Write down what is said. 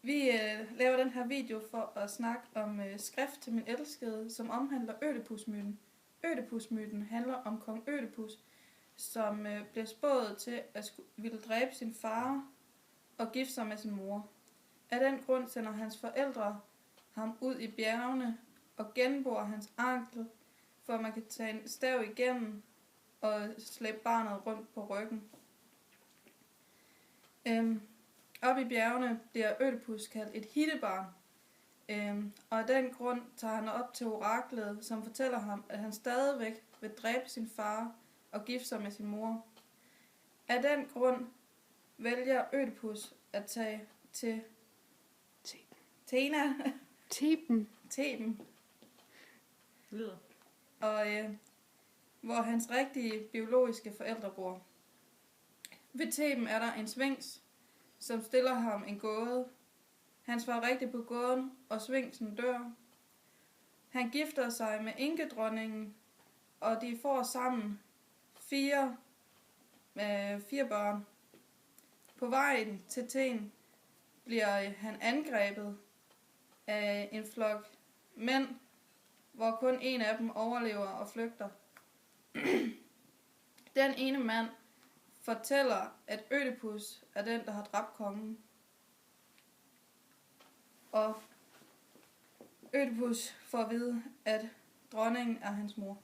Vi laver den her video for at snakke om skrift til min elskede, som omhandler Ødipusmyten. Ødipusmyten handler om kong Ødipus, som bliver spået til at ville dræbe sin far og gifte sig med sin mor. Af den grund sender hans forældre ham ud i bjergene og genborer hans ankel, for at man kan tage en stav igennem og slæbe barnet rundt på ryggen. Op i bjergene bliver Ødipus kaldt et hittebarn, og af den grund tager han op til oraklet, som fortæller ham, at han stadigvæk vil dræbe sin far og gifte sig med sin mor. Af den grund vælger Ødipus at tage til Theben, og hvor hans rigtige biologiske forældre bor. Ved Theben er der en sfinks, som stiller ham en gåde. Han svarer rigtigt på gåden, og sfinksen dør. Han gifter sig med enkedronningen, og de får sammen fire børn. På vejen til Theben bliver han angrebet af en flok mænd, hvor kun en af dem overlever og flygter. Den ene mand fortæller, at Ødipus er den, der har dræbt kongen. Og Ødipus får at vide, at dronningen er hans mor.